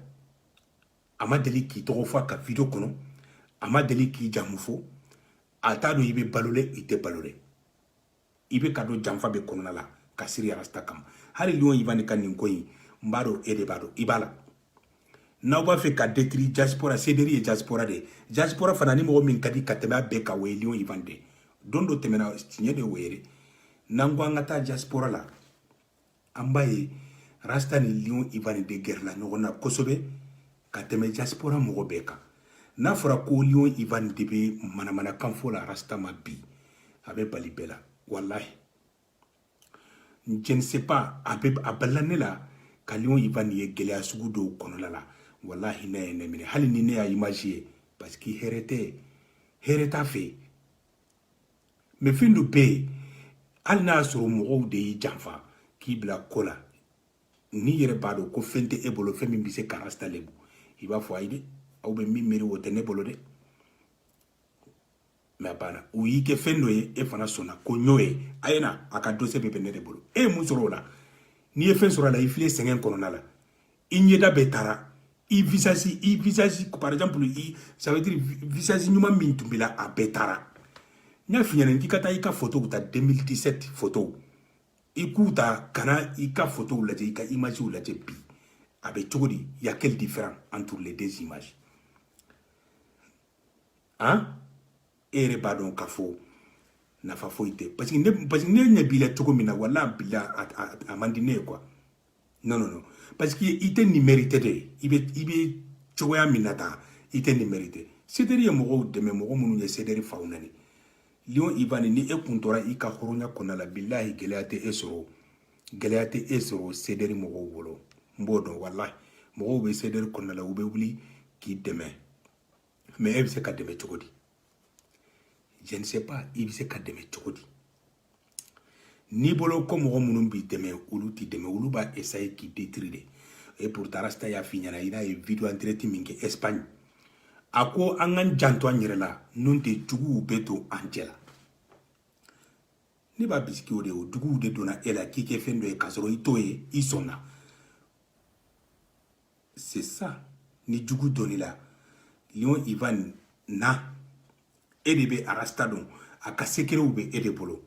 a ma deli k'i tɔgɔ fɔ a ka video kɔnɔ a ma deli k'i jamu fɔ a t'a dɔn i bɛ balo dɛ i tɛ balo dɛ i bɛ ka dɔn janfa bɛ kɔnɔna la ka siri rasta kama hali Lion Ivan ka nin ko in n b'a dɔn e de b'a dɔn i b'a la n'aw b'a fɛ ka détruire diaspora cédéri ye diaspora de diaspora fana ni mɔgɔ min ka di ka tɛmɛ a bɛɛ kan o ye Lion Ivan de don dɔ tɛmɛna tiɲɛ de wele n'an ko an ka taa diaspora la an b'a ye Rasta ni Lion Ivan de gɛrɛla ɲɔgɔn na kosɛbɛ ka tɛmɛ diaspora mɔgɔ bɛɛ kan n'a fɔra ko Lion Ivan de bɛ manamanakan fɔ la Rasta ma bi a bɛ bali bɛɛ la wallahi je ne sais pas a balila ne la ka Lion Ivan ye gɛlɛya sugu dɔw kɔnɔna la wallahi ne ye ne minɛ hali ni ne y'a image ye parce que hɛrɛ t'a fɛ mais fɛn dɔ bɛ yen hali n'a y'a sɔrɔ mɔgɔw de y'i janfa k'i bila ko la n'i yɛrɛ b'a dɔn ko fɛn tɛ e bolo fɛn min bɛ se ka Rasta lebu i b'a fɔ ayi dɛ aw bɛ min miiri o tɛ ne bolo dɛ mais a banna u y'i kɛ fɛn dɔ ye e fana sɔnna ko ɲ'o ye a ye na a ka dossier bɛ ne de bolo e ye mun sɔrɔ o la n'i ye fɛn sɔrɔ a la i filɛ sɛgɛn kɔnɔna la i ɲɛda bɛɛ taara i visage par exemple ça veut dire visage ɲuman min tun b'i la a bɛɛ taara n y'a f'i ɲɛna k'i ka taa i ka photo ta 2017 photo i k'u ta kana i ka photo lajɛ i ka image lajɛ bi a bɛ cogo di y a quelle différence entre les deux images hein e yɛrɛ b'a dɔn k'a fɔ nafa foyi tɛ parce que ne ɲɛ b'i la cogo min na wala bila a man di ne ye quoi non parce que i tɛ nin mérité de i bɛ cogoya min na tan i tɛ nin mérité cédéri ye mɔgɔw dɛmɛ mɔgɔ minnu ye cédéri faw nani Lion Ivan ni e kun tora i ka hɔrɔnya kɔnɔna la billahi gɛlɛya tɛ e sɔrɔ cédéri mɔgɔw bolo n b'o dɔn wallahi mɔgɔw bɛ cédéri kɔnɔna la u bɛ wuli k'i dɛmɛ mais e bɛ se ka dɛmɛ cogo di je ne sais pas i bɛ se ka dɛmɛ cogo di n'i bolo ko mɔgɔ minnu b'i dɛmɛ olu t'i dɛmɛ olu b'a essayer k'i détruire de et pourtant Rasta y'a f'i ɲɛna i n'a ye video en direct min kɛ Espagne a ko an k'an janto an yɛrɛ la n'o tɛ juguw bɛ don an cɛ la ne b'a bisiki o de o juguw de donna e la k'i kɛ fɛn dɔ ye k'a sɔrɔ i t'o ye i sɔnna c'est ça ni jugu donn'i la Lion Ivan na e de bɛ Rasta dɔn a ka secretw bɛ e de bolo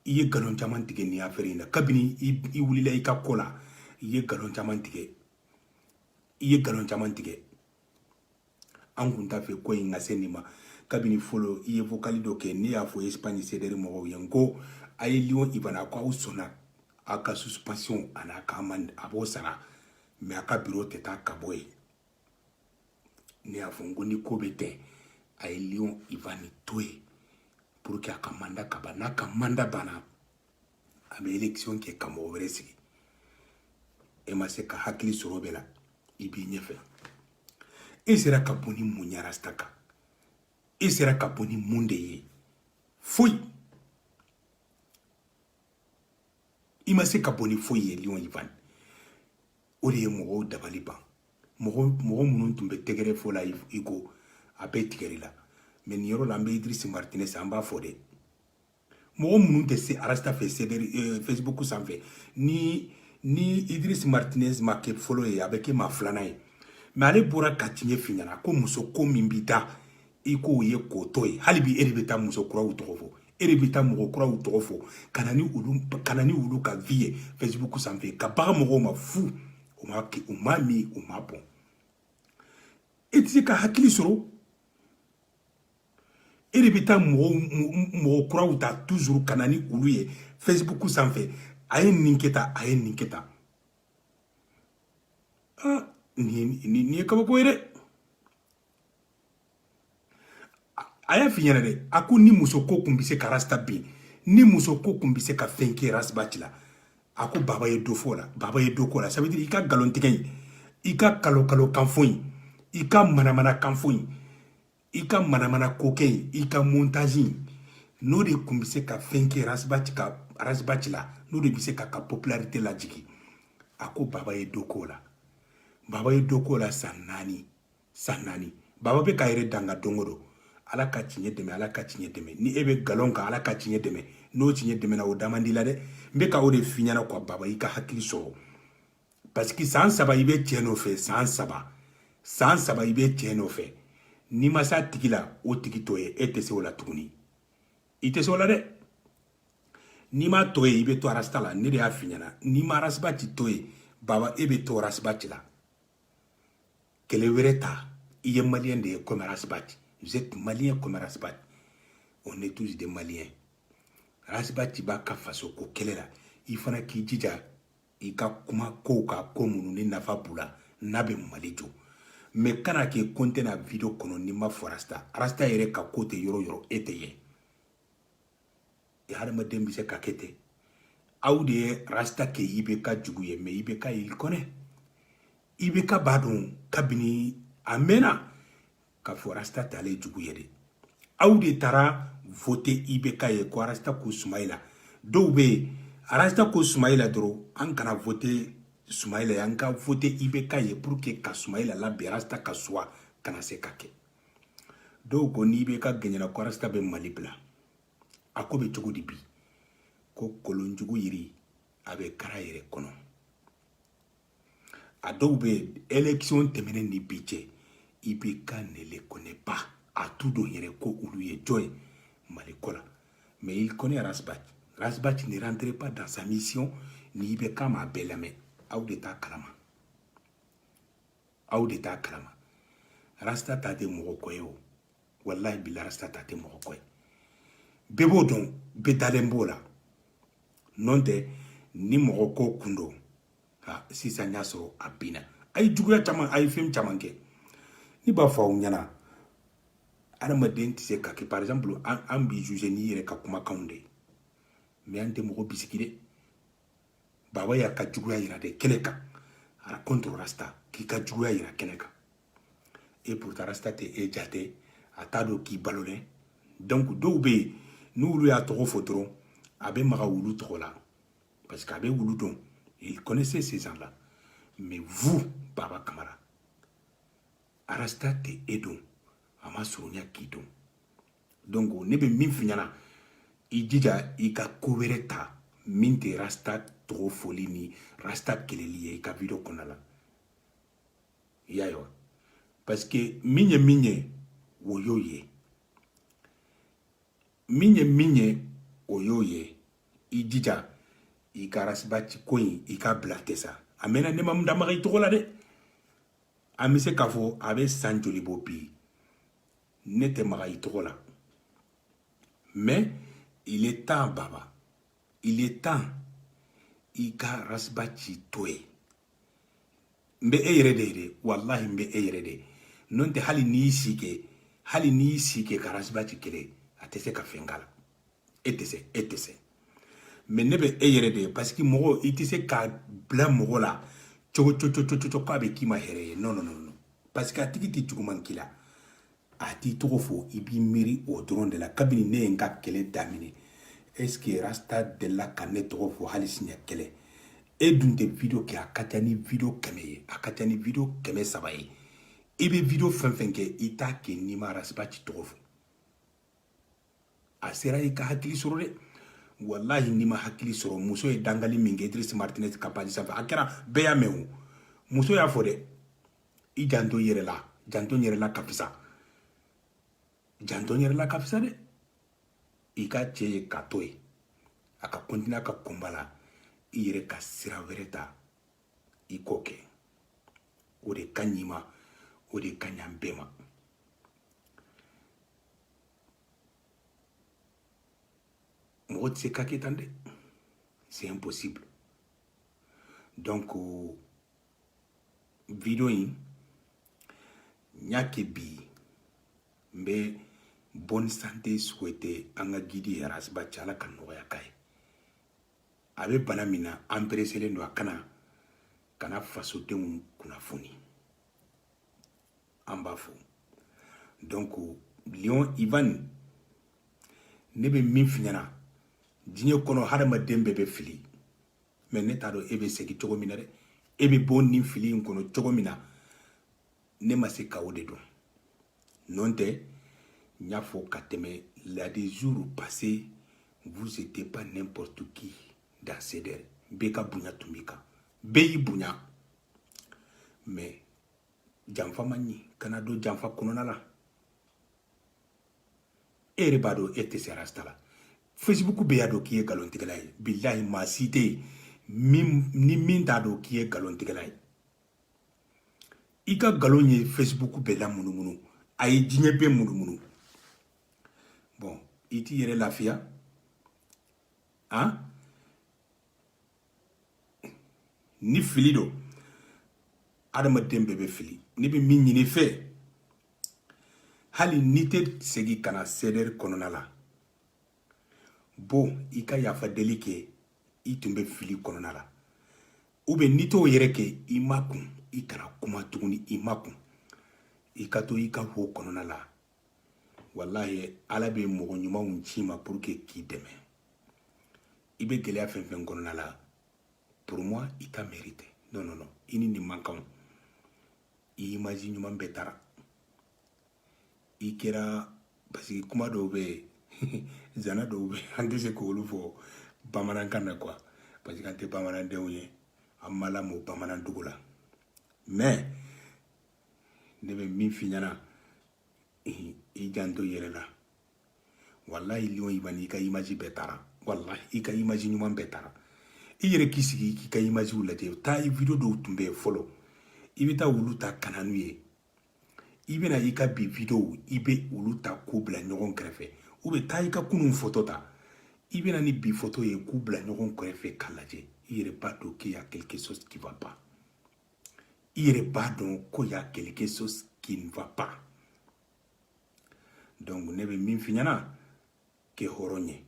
i ye nkalon caman tigɛ nin affaire in na kabini i wulila i ka ko la i ye nkalon caman tigɛ an kun t'a fɛ ko in ka se nin ma kabini fɔlɔ i ye vocal dɔ kɛ ne y'a fɔ Espagne cédéri mɔgɔw ye n ko a ye Lion Ivan a ko aw sɔnna aw ka suspension a n'a ka amende a b'o sara mais a ka bureau tɛ taa ka bɔ yen ne y'a fɔ n ko ni ko bɛ tɛ a ye Lion Ivan to yen pour que a ka mandat ka ban n'a ka mandat banna a bɛ élection kɛ ka mɔgɔ wɛrɛ sigi e ma se ka hakili sɔrɔ bɛɛ la i b'i ɲɛfɛ e sera ka bɔ ni mun ye Rasta kan e sera ka bɔ ni mun de ye foyi i ma se ka bɔ ni foyi ye Lion Ivan o de ye mɔgɔw dabali ban mɔgɔ minnu tun bɛ tɛgɛrɛ fɔ la i ko a bɛɛ tigɛrɛ la mais nin yɔrɔ la an bɛ Idriss Martinez an b'a fɔ dɛ mɔgɔ minnu tɛ se Rasta fɛ cédéri Facebook sanfɛ ni Idriss Martinez ma kɛ fɔlɔ ye a bɛ kɛ maa filanan ye mais ale bɔra ka tiɲɛ f'i ɲɛna ko muso ko min b'i da i k'o ye k'o to ye hali bi e de bɛ taa muso kuraw tɔgɔ fɔ e de bɛ taa mɔgɔ kuraw tɔgɔ fɔ ka na ni olu ka vie ye Facebook sanfɛ ka bagan mɔgɔw ma fu u m'a min u m'a bɔn e tɛ se ka hakili sɔrɔ e de bɛ taa mɔgɔ kuraw ta toujours ka na ni olu ye Facebook sanfɛ a ye nin kɛ tan a ye nin kɛ tan nin ye kabako ye dɛ a y'a f'i ɲɛna dɛ a ko ni muso ko kun bɛ se ka Rasta bin ni muso ko kun bɛ se ka fɛn kɛ Rasta la a ko baba ye dɔ fɔ o la baba ye dɔ k'o la ça veut dire i ka nkalontigɛ in i ka kalo kanfɔ in i ka manamana kanfɔ in i ka manamana kokɛ in i ka montage in n'o de kun bɛ se ka fɛn kɛ Rasta la n'o de bɛ se k'a ka popularité lajigin a ko baba ye dɔ k'o la baba ye dɔ k'o la san naani baba bɛ k'a yɛrɛ danga don o don ala ka tiɲɛ dɛmɛ ni e bɛ nkalon kan ala ka tiɲɛ dɛmɛ n'o tiɲɛ dɛmɛna o da man di la dɛ n bɛ ka o de f'i ɲɛna quoi baba i ka hakili sɔrɔ parce que san 3 i bɛ cɛ nɔfɛ san 3 i bɛ cɛ nɔfɛ n'i ma s'a tigi la o tigi t'o ye e tɛ se o la tuguni i tɛ se o la dɛ n'i ma to ye i bɛ to Rasta la ne de y'a f'i ɲɛna n'i ma Rasta to ye baba e bɛ to Rasta la Kelewereta, il est malien de comme Rasbati. Vous êtes malien comme Rasbati. On est tous des maliens. Rasbati baka faso ko kelela. Il faut ki jija ika kuma ko ka ko munu ni nafa bula nabe malijo. Mais kana ke konte na video kono ni ma forasta. Rasta yere ka kote yoro yoro eteye. E hadama dembi se kakete. Aude rasta ke ibeka juguye me ibeka il connaît. Ibeka badon kabini amena ka forasta tale juguye de. Aude tara vote ibeka ye ko rasta ko Sumaila. Doube rasta ko Sumaila dro an kana vote Sumaila yan ka vote ibeka ye pour que ka Sumaila la be rasta ka soa kana se kake. Do ko ni ibeka genyana ko rasta be malibla. Akobe chogodi bi. Ko kolonjugu yiri abe kara yere kono a dɔw be élection tɛmɛnen ni bi cɛ IBK ne les connaît pas a tout don yɛrɛ ko olu ye jɔn ye Mali ko la mais il connaît Rasbach. Rasbach ne rentre pas dans sa mission ni IBK m'a bɛɛ lamɛn aw de t'a kalama aw de t'a kalama Rasta ta tɛ mɔgɔ kɔ ye o wallahi bila Rasta ta tɛ mɔgɔ kɔ ye bɛɛ b'o dɔn bɛɛ dalen b'o la non tɛ ni mɔgɔ ko kundo ha sisan y'a sɔrɔ a binna a ye juguya caman a ye fɛn caman kɛ ni b'a fɔ aw ɲɛna adamaden tɛ se ka kɛ par exemple an b'i juger n'i yɛrɛ ka kumakanw de mais an tɛ mɔgɔ bisigi dɛ baba y'a ka juguya yira de kɛnɛ kan a contre Rasta k'i ka juguya yira kɛnɛ kan et pourtant Rasta tɛ e jate a t'a dɔn k'i balolen donc dɔw bɛ yen n'olu y'a tɔgɔ fɔ dɔrɔn a bɛ maga wulu tɔgɔ la parce que a bɛ wulu dɔn il connaissait ces gens-là mais vous Baba Kamara Rasta tɛ e dɔn a ma surunya k'i dɔn donc ne bɛ min f'i ɲɛna i jija i ka ko wɛrɛ ta min tɛ Rasta tɔgɔ fɔli ni Rasta kɛlɛli ye i ka video kɔnɔna la i y'a ye wa parce que min ye o y'o ye min ye o y'o ye i jija i ka Rasbach ko in i ka bila tɛ sa a mɛnna ne ma mun damaga i tɔgɔ la dɛ an bɛ se k'a fɔ a bɛ san joli bɔ bi ne tɛ maga i tɔgɔ la mais il est temps Baba il est temps i ka Rasbach to ye n bɛ e yɛrɛ de ye dɛ wallahi n bɛ e yɛrɛ de n'o tɛ hali n'i si kɛ ka Rasbach kɛlɛ a tɛ se ka fɛn k'a la e tɛ se mais ne bɛ e yɛrɛ de parce que mɔgɔ i tɛ se ka bila mɔgɔ la cogo k'a bɛ k'i ma hɛrɛ ye non parce que a tigi tɛ juguman k'i la a t'i tɔgɔ fɔ i b'i miiri o dɔrɔn de la kabini ne ye n ka kɛlɛ daminɛ est ce que Rasta delila ka ne tɔgɔ fɔ hali siɲɛ kɛlɛ e dun tɛ video kɛ a ka ca ni video 100 ye a ka ca ni video 300 ye i bɛ video fɛn fɛn kɛ i t'a kɛ n'i ma Rasbach tɔgɔ fɔ a sera i ka hakili sɔrɔ dɛ wallahi n'i ma hakili sɔrɔ muso ye dangali min kɛ Idriss Martinez ka page sanfɛ a kɛra bɛɛ y'a mɛn o muso y'a fɔ dɛ i janto yɛrɛ la ka fisa dɛ i ka cɛ ye ka to ye a ka continuer a ka combat la i yɛrɛ ka sira wɛrɛ ta i k'o kɛ o de ka ɲi i ma o de ka ɲi an bɛɛ ma mɔgɔ tɛ se ka kɛ tan dɛ c'est impossible donc video in n y'a kɛ bi n bɛ bonne santé souhaiter an ka guide ye Rasbach Ala ka nɔgɔya k'a ye a bɛ bana min na an pereselen don a kana fasodenw kunnafoni an b'a fɔ donc Lion Ivan ne bɛ min f'i ɲɛna diɲɛ kɔnɔ hadamaden bɛɛ bɛ fili mais ne t'a dɔn e bɛ segin cogo min na dɛ e bɛ bɔ nin fili in kɔnɔ cogo min na ne ma se ka o de dɔn non tɛ n y'a fɔ ka tɛmɛ la des jours passés vous étiez pas n'importe qui dans CDR bɛɛ ka bonya tun b'i kan bɛɛ y'i bonya mais janfa man ɲi kana don janfa kɔnɔna la e yɛrɛ b'a dɔn e tɛ se Rasta la Facebook bɛɛ y'a dɔn k'i ye nkalontigɛla ye bilahi maa si tɛ yen ni min t'a dɔn k'i ye nkalontigɛla ye i ka galon ye Facebook bɛɛ la munumunu a ye diɲɛ bɛɛ munumunu bon i t'i yɛrɛ lafiya ni fili do adamaden bɛɛ bɛ fili ne bɛ min ɲini fɛ hali ni tɛ segi kana CDR kɔnɔna la bon i ka yafa deli kɛ i tun bɛ fili kɔnɔna la ou bien ni t'o yɛrɛ kɛ i ma kun i kana kuma tuguni i ma kun i ka to i ka ho kɔnɔna la wallahi ala bɛ mɔgɔ ɲumanw ci ma pour que k'i dɛmɛ i bɛ gɛlɛya fɛn fɛn kɔnɔna la pour moi i t'a mérité non non non i ni nin man kan i image ɲuman bɛɛ taara i kɛra parce que kuma dɔw bɛ zana dɔw bɛ an tɛ se k'olu fɔ bamanankan na quoi parce que an tɛ bamanandenw ye an ma lamɔ bamanandugu la mais ne bɛ min f'i ɲɛna i janto i yɛrɛ la wallahi Lion Ivan i ka image bɛɛ taara wallahi i ka image ɲuman bɛɛ taara i yɛrɛ k'i sigi k'i ka image lajɛ taa video dɔw tun bɛ yen fɔlɔ i bɛ taa olu ta ka na n'u ye i bɛna i ka bi video i bɛ olu ta k'u bila ɲɔgɔn kɛrɛfɛ ou bien taa i ka kunun photo ta i bɛna ni bi photo ye k'u bila ɲɔgɔn kɛrɛfɛ k'a lajɛ i yɛrɛ b'a dɔn qu'il y a quelque chose qui va pas i yɛrɛ b'a dɔn ko y a quelque chose qui ne va pas donc ne bɛ min f'i ɲɛna kɛ hɔrɔn ye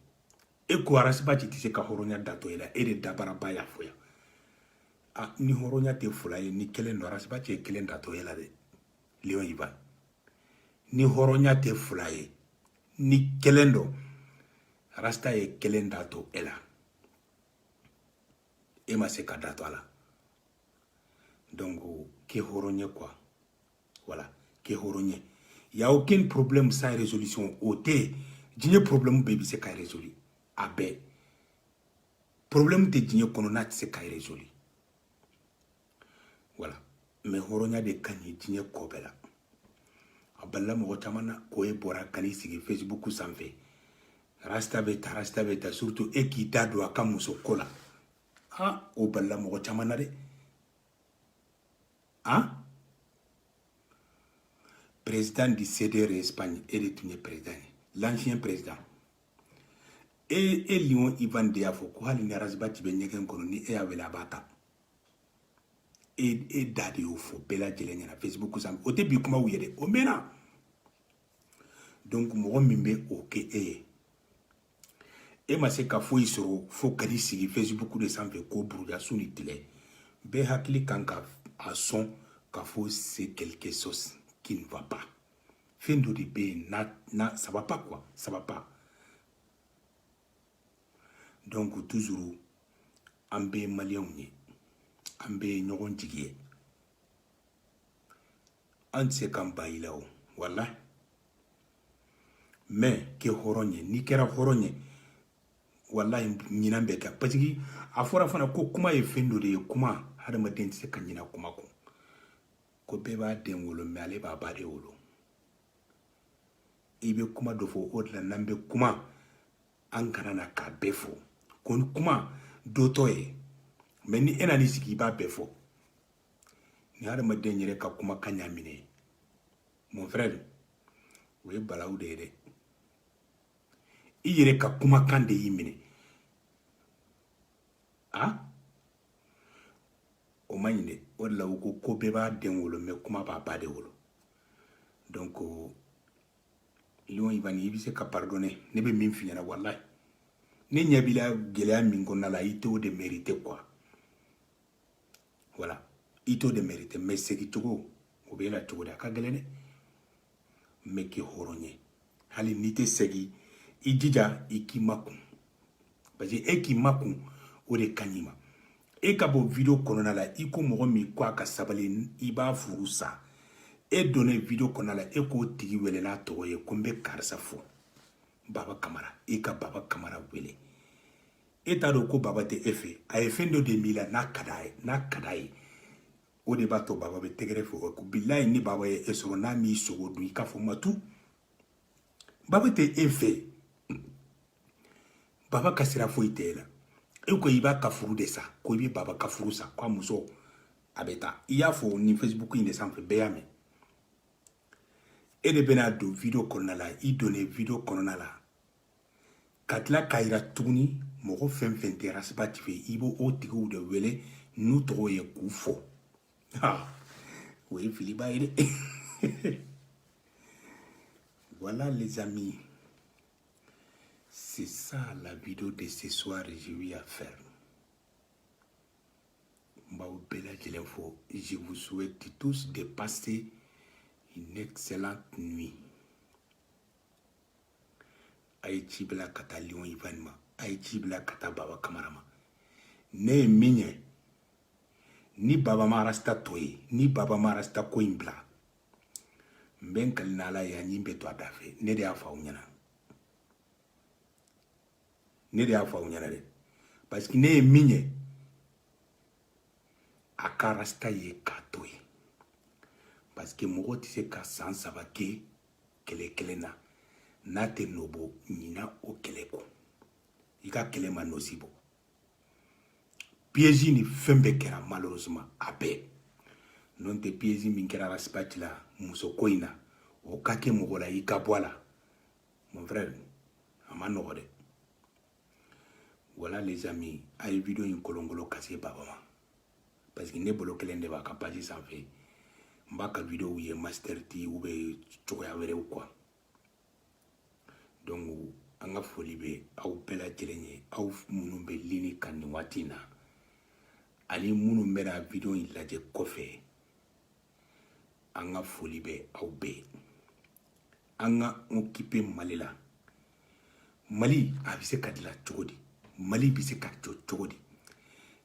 e ko arasibaci tɛ se ka hɔrɔnya da to i la e de dabaraba y'a fɔ yan ni hɔrɔnya tɛ fila ye ni kelen don arasibaci ye kelen da to i la dɛ Lion Ivan ni hɔrɔnya tɛ fila ye ni kelen don rasta ye kelen da to e la e ma se ka da to a la donc kɛ hɔrɔn ye quoi voilà kɛ hɔrɔn ye y a aucun problème sans résolution o tɛ diɲɛ problème bɛɛ bɛ se ka résoudre a bɛɛ problème tɛ diɲɛ kɔnɔ n'a tɛ se ka résoudre voilà mais hɔrɔnya de ka ɲi diɲɛ kɔ bɛɛ la a balila mɔgɔ caman na k'o e bɔra kan'i sigi Facebook sanfɛ rasta bɛ ta surtout e k'i da don a ka muso ko la o balila mɔgɔ caman na dɛ président du CDR Espagne e de tun ye président ye l'ancien président e Lion Ivan de y'a fɔ ko hali ni arasibaci bɛ ɲɛgɛn kɔnɔ ni e y'a wele a b'a ta e da de y'o fɔ bɛɛ lajɛlen ɲɛna Facebook sanfɛ o tɛ bi kumaw ye dɛ o mɛnna donc mɔgɔ min bɛ o kɛ e ye e ma se ka foyi sɔrɔ fo ka n'i sigi Facebook de sanfɛ ko buruja su ni tile bɛɛ hakili kan ka a sɔn ka fɔ c'est quelque chose qui ne va pas fɛn dɔ de bɛ yen ça va pas quoi ça va pas donc toujours an bɛ maliyɛnw ye an bɛ ɲɔgɔn jigi ye an tɛ se k'an ba i la o walahi mais kɛ hɔrɔn ye n'i kɛra hɔrɔn ye walahi ɲinan bɛ kɛ parce que a fɔra fana ko kuma ye fɛn dɔ de ye kuma hadamaden tɛ se ka ɲina kuma kɔ ko bɛɛ b'a den wolo mais ale b'a ba de wolo i bɛ kuma dɔ fɔ o de la n'an bɛ kuma an kana na k'a bɛɛ fɔ ko ni kuma dɔ tɔ ye mais ni e nan'i sigi i b'a bɛɛ fɔ ni hadamaden yɛrɛ ka kuma ka ɲa minɛ mon frère o ye balawu de ye dɛ i yɛrɛ ka kumakan de y'i minɛ o ma ɲi dɛ o de la u ko bɛɛ b'a den wolo mais kuma b'a ba de wolo donc Lion Ivan i bɛ se ka pardonner ne bɛ min f'i ɲɛna wallahi ne ɲɛ b'i la gɛlɛya min kɔnɔna la i t'o de mérité quoi voilà i t'o de mérité mais segicogo o b'e la cogo di a ka gɛlɛn dɛ mais kɛ hɔrɔn ye hali n'i tɛ segi i jija i k'i makun parce que e k'i makun o de ka ɲi ma e ka bɔ video kɔnɔna la i ko mɔgɔ min ko a ka sabali i b'a furu sa e donna video kɔnɔna la e k'o tigi wele n'a tɔgɔ ye ko n bɛ karisa fɔ Baba Kamara e ka Baba Kamara wele e t'a dɔn ko baba tɛ e fɛ a ye fɛn dɔ de m'i la n'a ka d'a ye o de b'a to baba bɛ tɛgɛrɛ fɛ o ko bilayi ni baba ye e sɔrɔ n'a m'i sogo dun i k'a fɔ matu baba tɛ e fɛ baba ka sira foyi tɛ e la e ko i b'a ka furu de sa ko i bɛ baba ka furu sa ko a muso abeta iya fo ni Facebook in de sanfɛ bɛɛ y'a mɛn e de bɛna don video kɔnɔna la i donne video kɔnɔna la ka tila k'a yira tuguni mɔgɔ fɛn fɛn tɛ Raspa TV i b'o o tigiw de wele n'u tɔgɔ ye k'u fɔ o ye filiba ye dɛ voilà les amis, c'est ça la vidéo de ce soir, j'ai eu à faire. Je vous souhaite tous de passer une excellente nuit. Aïti bla kata Lion Ivanma, Aïti bla kata Baba Kamarama. Ne minye, ni Baba Marasta toye, ni Baba Marasta koimbla. Mben kalinala ya nyimbe to adafe, ne de afa unyana. Ne de afa unyana de. Parce que ne minye, akarasta ye katoye. Parce que moko tise ka san sabake kele na. Na te nobo nina o keleko. Ika kele ma nosibo. Piège ni fembe kera malheureusement abe. Non te piège min kera Raspa la muso koina. O kake mogola ika boala. Mon frère, amano de. Voilà les amis, aïe vidéo in kolongolo kase babama. Parce que ne bolo kelen de ba kapasi sans fait. Mbaka vidéo où y master T ou be chokoya were ou quoi. Donc anga foli be au bela jelenye au munu be lini kan watina. Ani munu mera vidéo in laje kofe. Anga foli be au be. Anga occupé Malila. Mali a bise kadila chogodi. Mali bise kadjo chogodi.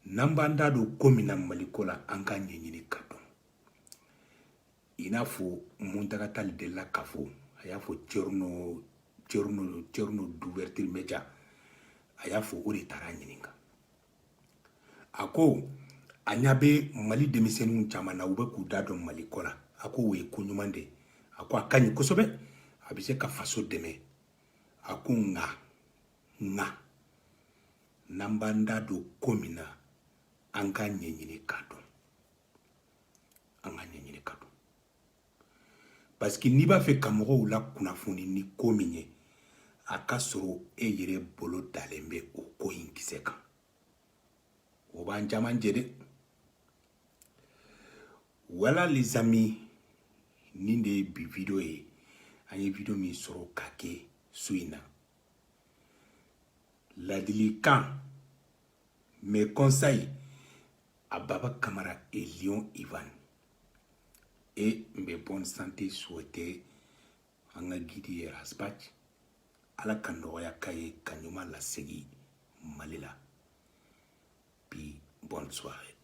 Nambanda do komina malikola anga nyenyini kadon. Inafo muntagatali de la kafo. Ayafo tcherno d'ouverture media. Ayafo ori tara nyeninga. Ako anyabe Mali demisenu chamana ube kudado malikola. Ako we kunyumande. Ako akanyi kosobe. Abise ka faso deme. Ako nga. Nambanda do komina. Anga nyenyini kado. Parce que niba fe kamoro ou la kunafuni ni kominye. Aka soro e yere bolo dalembe o ko inkiseka. Oban jaman jede. Voilà les amis. Ninde bi video e. Anye video mi soro kake suina. Ladilikan. Mes conseils à Baba Kamara et Lion Ivan. Et mes bonnes santé souhaitées à Guidi et Raspach. À la Kandoya Kaye Kanyuma la Segi Malila. Puis bonne soirée.